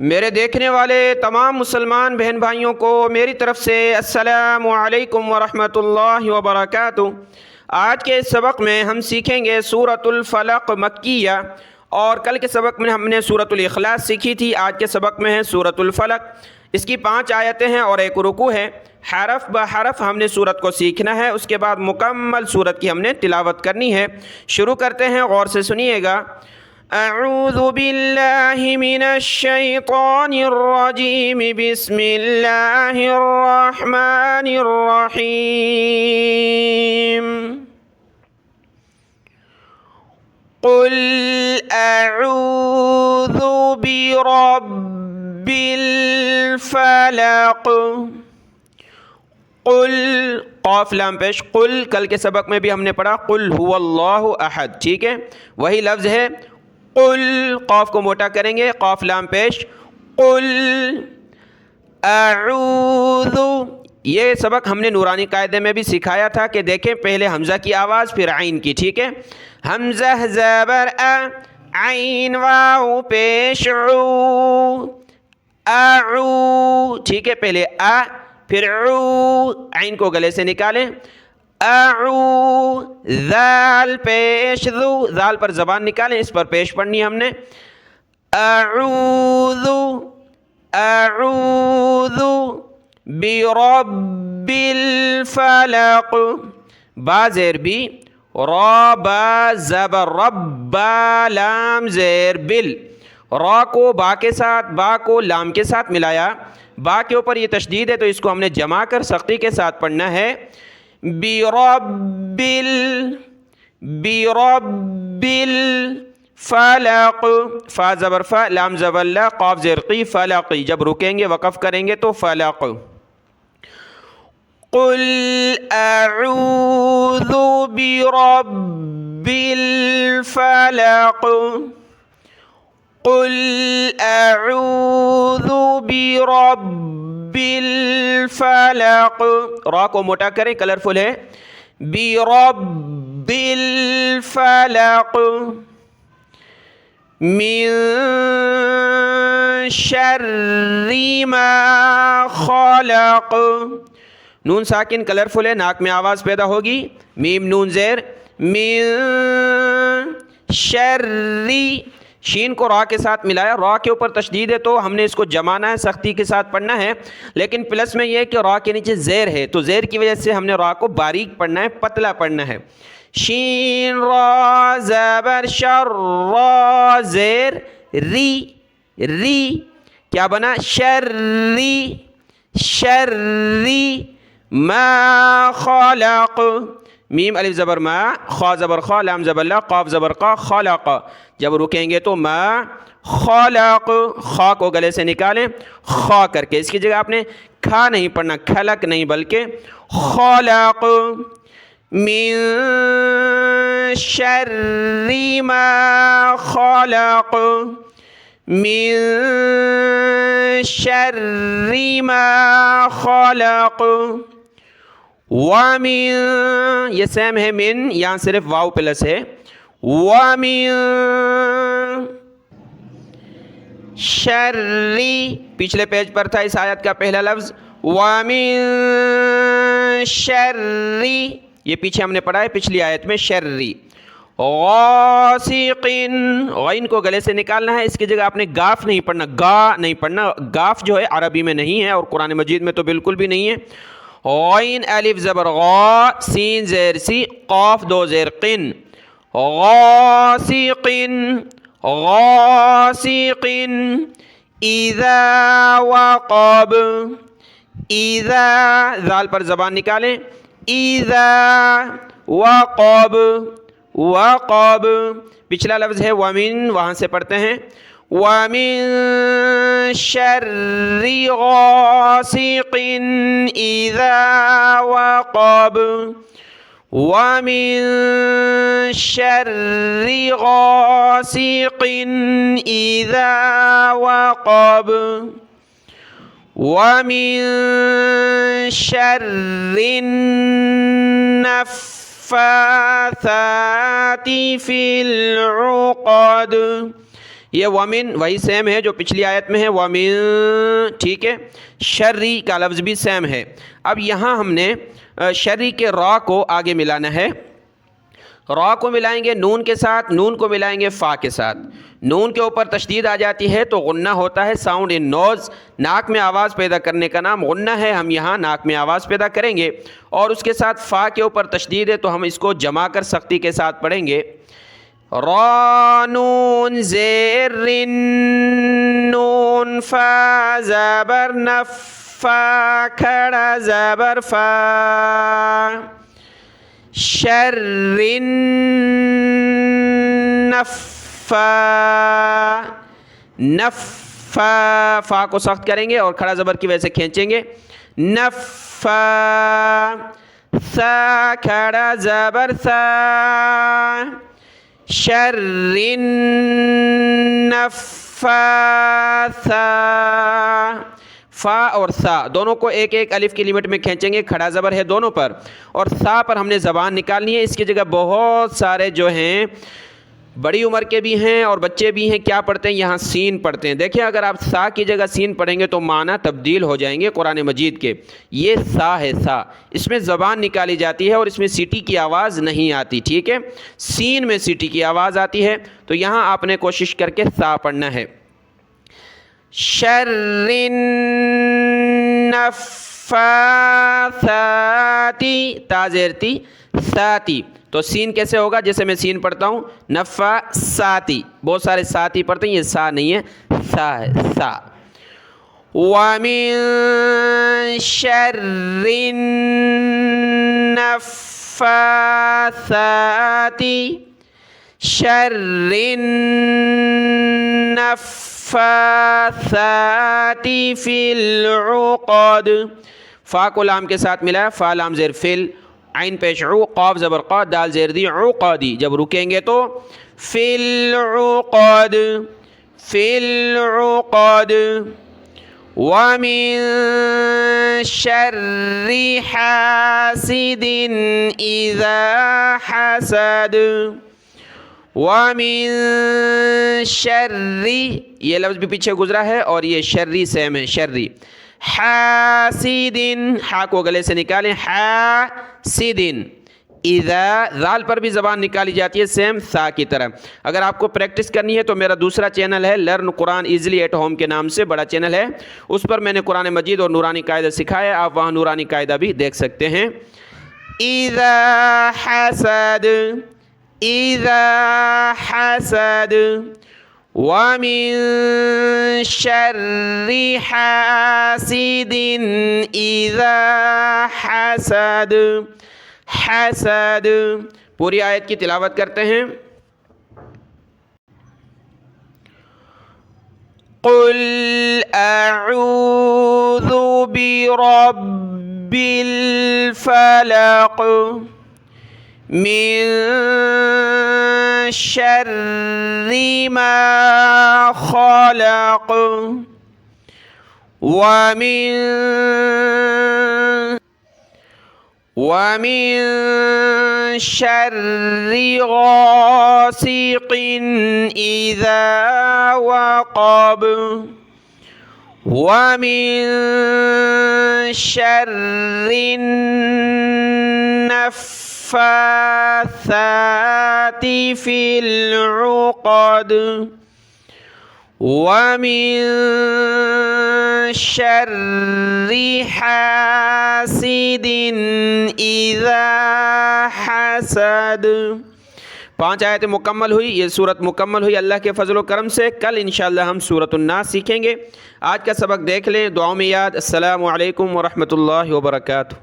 میرے دیکھنے والے تمام مسلمان بہن بھائیوں کو میری طرف سے السلام علیکم ورحمۃ اللہ وبرکاتہ۔ آج کے سبق میں ہم سیکھیں گے سورۃ الفلق مکیہ، اور کل کے سبق میں ہم نے سورۃ الاخلاص سیکھی تھی۔ آج کے سبق میں ہے سورۃ الفلق۔ اس کی 5 آیتیں ہیں اور 1 رکوع ہے۔ حرف بحرف ہم نے سورت کو سیکھنا ہے، اس کے بعد مکمل سورت کی ہم نے تلاوت کرنی ہے۔ شروع کرتے ہیں، غور سے سنیے گا۔ اعوذ باللہ من الشیطان الرجیم، بسم اللہ الرحمن الرحیم۔ قل اعوذ برب الفلق۔ قل قاف لام پیش قل، کل کے سبق میں بھی ہم نے پڑھا قل هو اللہ احد، ٹھیک ہے، وہی لفظ ہے قل۔ قاف کو موٹا کریں گے، قاف لام پیش قل اعوذ۔ یہ سبق ہم نے نورانی قاعدے میں بھی سکھایا تھا کہ دیکھیں پہلے حمزہ کی آواز پھر عین کی، ٹھیک ہے۔ حمزہ زبر عین واو پیش اعو، ٹھیک ہے، پہلے پھر عو، عین کو گلے سے نکالیں، اعو، ذال پیش ذو، ذال پر زبان نکالیں، اس پر پیش پڑھنی ہم نے، اعوذ اعوذ برب الفلق، با زیر بی، را با زبر رب، با لام زیر بل، را کو با کے ساتھ، با کو لام کے ساتھ ملایا، با کے اوپر یہ تشدید ہے تو اس کو ہم نے جمع کر سختی کے ساتھ پڑھنا ہے، برب الفلق، فا زبر فا، لام زبر لا، قاف زیر قی، فلقی، جب رکیں گے وقف کریں گے تو فلق۔ قل اعوذ برب الفلق، قل اعوذ برب الفلق، را کو موٹا کریں، کلرفل ہے، برب الفلق، من شر ما خلق، نون ساکن کلرفل ہے، ناک میں آواز پیدا ہوگی، میم نون زیر، من شر، شین کو را کے ساتھ ملایا، را کے اوپر تشدید ہے تو ہم نے اس کو جمانا ہے، سختی کے ساتھ پڑھنا ہے، لیکن پلس میں یہ ہے کہ را کے نیچے زیر ہے تو زیر کی وجہ سے ہم نے را کو باریک پڑھنا ہے، پتلا پڑھنا ہے۔ شین را زبر شر، را زیر ری، ری کیا بنا، شری، شری ما خلق، میم الف زبر ما، خا زبر خا، لام زبر لا، قاف زبر قا، خلق، جب رکیں گے تو ما خلق، خا کو گلے سے نکالیں، خا کر کے، اس کی جگہ آپ نے کھا نہیں پڑھنا، کھلق نہیں بلکہ خلق، من شر ما خلق، من شر ما خلق، وَمِن، یہ سیم ہے من، یہاں صرف واو پلس ہے، وَمِن شر، پچھلے پیج پر تھا اس آیت کا پہلا لفظ، وَمِن شر، یہ پیچھے ہم نے پڑھا ہے پچھلی آیت میں، شری، غاسق، غین کو گلے سے نکالنا ہے، اس کی جگہ آپ نے گاف نہیں پڑھنا، گا نہیں پڑھنا، گاف جو ہے عربی میں نہیں ہے اور قرآن مجید میں تو بالکل بھی نہیں ہے۔ غین الف زبر غا، سین زیر سی، قاف دو زیر قن، غاسق، غاسق، اذا وقب، اذا، ذال پر زبان نکالیں، اذا وقب، وقب، پچھلا لفظ ہے ومن، وہاں سے پڑھتے ہیں، وَمِن شَرِّ غَاسِقٍ إِذَا وَقَبَ، وَمِن شَرِّ غَاسِقٍ إِذَا وَقَبَ، وَمِن شَرِّ النَّفَّاثَاتِ فِي الْعُقَدِ، یہ ومن وہی سیم ہے جو پچھلی آیت میں ہے ومن، ٹھیک ہے. شرری کا لفظ بھی سیم ہے. اب یہاں ہم نے شرری کے را کو آگے ملانا ہے. را کو ملائیں گے نون کے ساتھ، نون کو ملائیں گے فا کے ساتھ. نون کے اوپر تشدید آ جاتی ہے تو غنہ ہوتا ہے. ساؤنڈ ان نوز، ناک میں آواز پیدا کرنے کا نام غنہ ہے. ہم یہاں ناک میں آواز پیدا کریں گے. اور اس کے ساتھ فا کے اوپر تشدید ہے تو ہم اس کو جمع کر سختی کے ساتھ پڑھیں گے. را نون زیر نون فا زبر نفا کھڑا زبر فا شر نفا نفا، فا کو سخت کریں گے اور کھڑا زبر کی وجہ سے کھینچیں گے. نفا سا کھڑا زبر سا شر نفا سا. فا اور سا دونوں کو ایک ایک الف کی لمٹ میں کھینچیں گے. کھڑا زبر ہے دونوں پر اور سا پر ہم نے زبان نکالنی ہے. اس کی جگہ بہت سارے جو ہیں بڑی عمر کے بھی ہیں اور بچے بھی ہیں، کیا پڑھتے ہیں یہاں سین پڑھتے ہیں. دیکھیں اگر آپ سا کی جگہ سین پڑھیں گے تو معنی تبدیل ہو جائیں گے قرآن مجید کے. یہ سا ہے سا، اس میں زبان نکالی جاتی ہے اور اس میں سیٹی کی آواز نہیں آتی، ٹھیک ہے. سین میں سیٹی کی آواز آتی ہے تو یہاں آپ نے کوشش کر کے سا پڑھنا ہے. شر نفاثاتی تا زیر تی ساتی، تو سین کیسے ہوگا؟ جیسے میں سین پڑھتا ہوں نفاساتی، بہت سارے ساتی پڑھتے ہیں، یہ سا نہیں ہے سا ہے سا. وَمِن شَرِّ النَّفَّاثَاتِ شَرِّ النَّفَّاثَاتِ فِي الْعُقَدِ. فا کو لام کے ساتھ ملا، فا لام زیر فل، عین پیش عو، قاف زبر قا، دال زیر دی عقدی. جب رکیں گے تو فی العقد فی العقد. وَمِن شَرِّ حَاسِدٍ إِذَا حَسَدَ. وَمِن شَرِّ، یہ لفظ بھی پیچھے گزرا ہے اور یہ شرری سیم ہے شرری. حاسد، ہا کو گلے سے نکالیں، حاسد. اذا، ذال پر بھی زبان نکالی جاتی ہے سیم سا کی طرح. اگر آپ کو پریکٹس کرنی ہے تو میرا دوسرا چینل ہے learn Quran easily at home کے نام سے، بڑا چینل ہے، اس پر میں نے قرآن مجید اور نورانی قاعدہ سکھایا ہے. آپ وہاں نورانی قاعدہ بھی دیکھ سکتے ہیں. اذا حسد اذا حسد. وَمِن شَرِّ حَاسِدٍ إِذَا حَسَدَ. حسد. پوری آیت کی تلاوت کرتے ہیں. قُلْ أَعُوذُ بِرَبِّ الْفَلَقِ من شر ما خلق. ومن شر غاسق إذا وقب. ومن شر النفاثات في العقد. ومن شر حاسد إذا حسد. 5 آیتیں مکمل ہوئی، یہ صورت مکمل ہوئی اللہ کے فضل و کرم سے. کل انشاءاللہ ہم سورۃ الناس سیکھیں گے. آج کا سبق دیکھ لیں، دعاؤں میں یاد. السلام علیکم ورحمۃ اللہ وبرکاتہ.